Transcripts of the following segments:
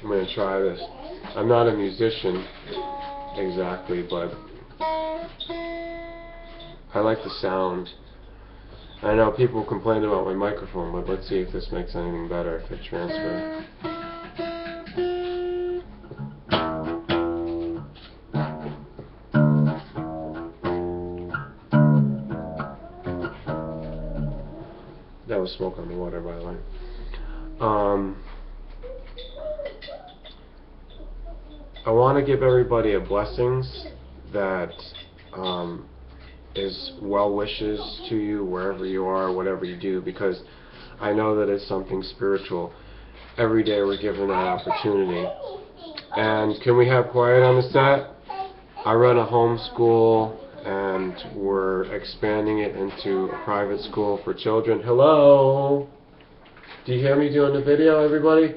I'm going to try this. I'm not a musician exactly, but I like the sound. I know people complain about my microphone, but let's see if this makes anything better if it transfers. That was smoke on the water, by the way. I want to give everybody a blessings that is well wishes to you wherever you are, whatever you do, because I know that it's something spiritual. Every day we're given that opportunity. And can we have quiet on the set? I run a home school and we're expanding it into a private school for children. Hello? Do you hear me doing the video, everybody?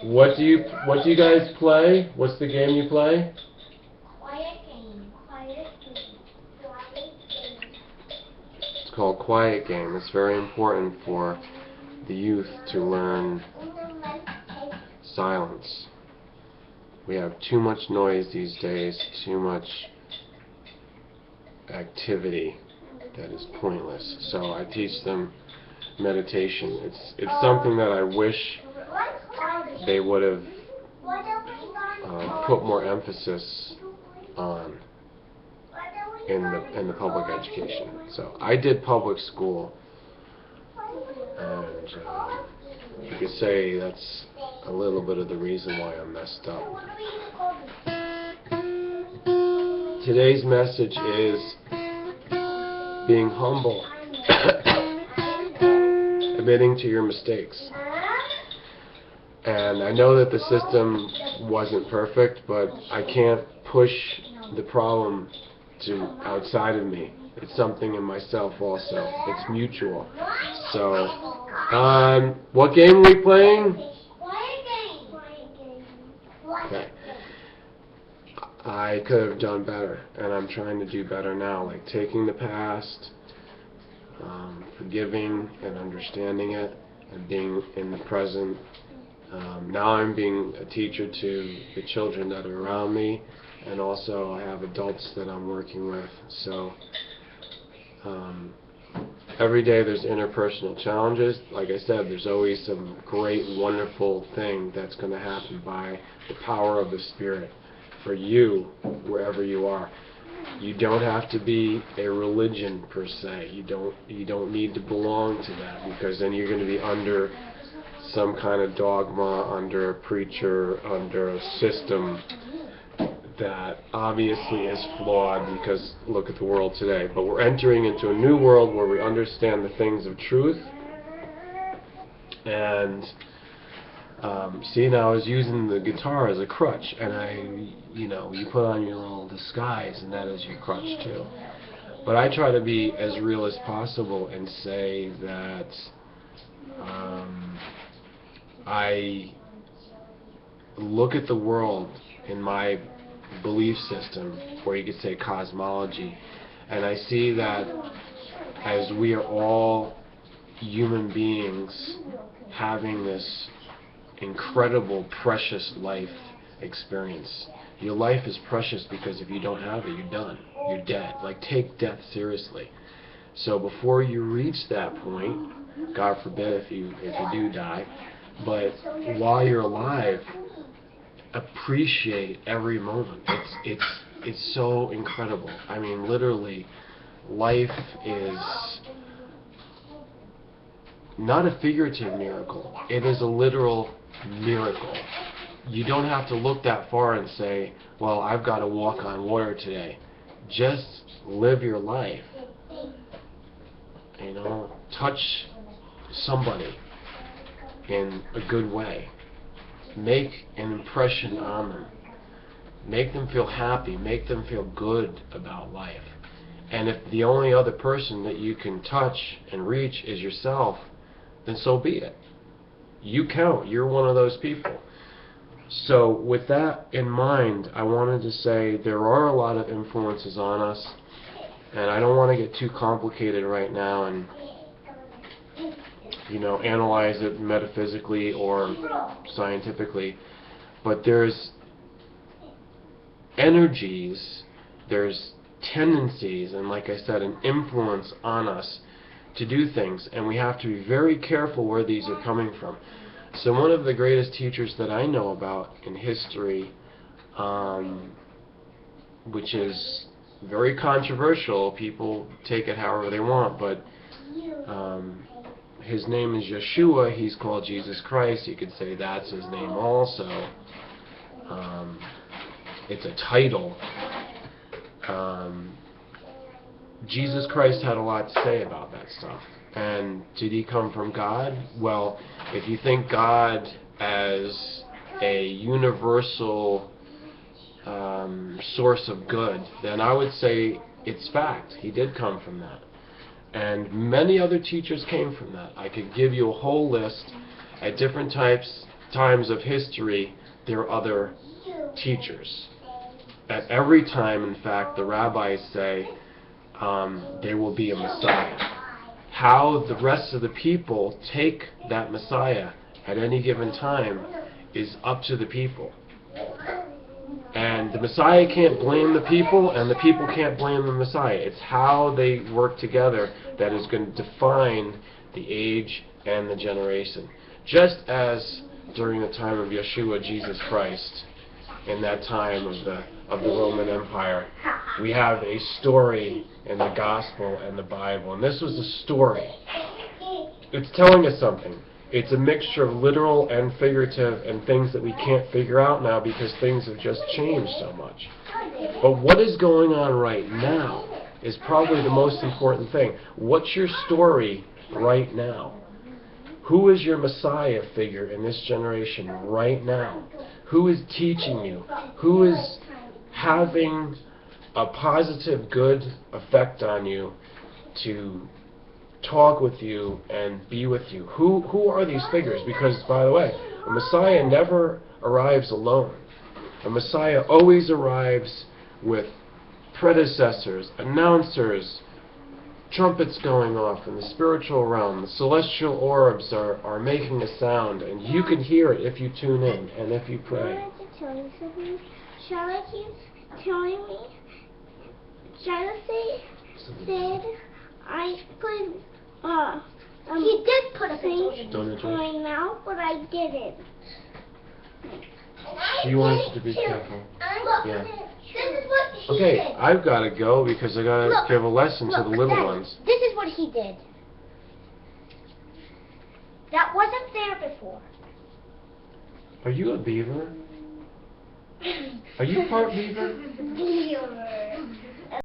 What do you guys play? What's the game you play? Quiet game. Quiet game. Quiet game. It's called Quiet Game. It's very important for the youth to learn silence. We have too much noise these days, too much activity that is pointless. So I teach them meditation. It's something that I wish they would have put more emphasis on in the public education. So I did public school, and you could say that's a little bit of the reason why I'm messed up. Today's message is being humble, admitting to your mistakes. And I know that the system wasn't perfect, but I can't push the problem to outside of me. It's something in myself also. It's mutual. So, what game are we playing? Okay. I could have done better, and I'm trying to do better now, like taking the past, forgiving and understanding it, and being in the present. Now I'm being a teacher to the children that are around me, and also I have adults that I'm working with. So every day there's interpersonal challenges. Like I said, there's always some great, wonderful thing that's going to happen by the power of the Spirit for you, wherever you are. You don't have to be a religion per se. You don't need to belong to that, because then you're going to be under some kind of dogma, under a preacher, under a system that obviously is flawed, because look at the world today. But we're entering into a new world where we understand the things of truth. And see, now I was using the guitar as a crutch, and you put on your little disguise, and that is your crutch too. But I try to be as real as possible and say that I look at the world in my belief system, or you could say cosmology, and I see that as we are all human beings having this incredible, precious life experience. Your life is precious because if you don't have it, you're done. You're dead. Like, take death seriously. So before you reach that point, God forbid if you do die, but while you're alive, appreciate every moment. It's so incredible. I mean, literally, life is not a figurative miracle. It is a literal miracle. You don't have to look that far and say, well, I've got to walk on water today. Just live your life. Touch somebody in a good way. Make an impression on them. Make them feel happy. Make them feel good about life. And if the only other person that you can touch and reach is yourself, then so be it. You count. You're one of those people. So with that in mind, I wanted to say there are a lot of influences on us, and I don't want to get too complicated right now and analyze it metaphysically or scientifically, but there's energies, there's tendencies, and like I said, an influence on us to do things, and we have to be very careful where these are coming from. So one of the greatest teachers that I know about in history, which is very controversial, people take it however they want, but his name is Yeshua. He's called Jesus Christ. You could say that's his name also. It's a title. Jesus Christ had a lot to say about that stuff. And did he come from God? Well, if you think God as a universal source of good, then I would say it's fact. He did come from that. And many other teachers came from that. I could give you a whole list. At different times of history, there are other teachers. At every time, in fact, the rabbis say there will be a Messiah. How the rest of the people take that Messiah at any given time is up to the people. And the Messiah can't blame the people, and the people can't blame the Messiah. It's how they work together that is going to define the age and the generation. Just as during the time of Yeshua, Jesus Christ, in that time of the Roman Empire, we have a story in the Gospel and the Bible. And this was a story. It's telling us something. It's a mixture of literal and figurative and things that we can't figure out now because things have just changed so much. But what is going on right now is probably the most important thing. What's your story right now? Who is your Messiah figure in this generation right now? Who is teaching you? Who is having a positive, good effect on you to talk with you and be with you? Who are these figures? Because, by the way, a Messiah never arrives alone. A Messiah always arrives with predecessors, announcers, trumpets going off in the spiritual realm. The celestial orbs are making a sound, and you can hear it if you tune in and if you pray. I want to tell you something. Charlotte keeps telling me. Charlotte said I could. He did put a thing on my mouth, but I didn't. She wants you to be careful. Yeah. This is what he Okay, did. I've got to go because I got to give a lesson to the little Dad, ones. This is what he did. That wasn't there before. Are you a beaver? Are you part beaver? Beaver.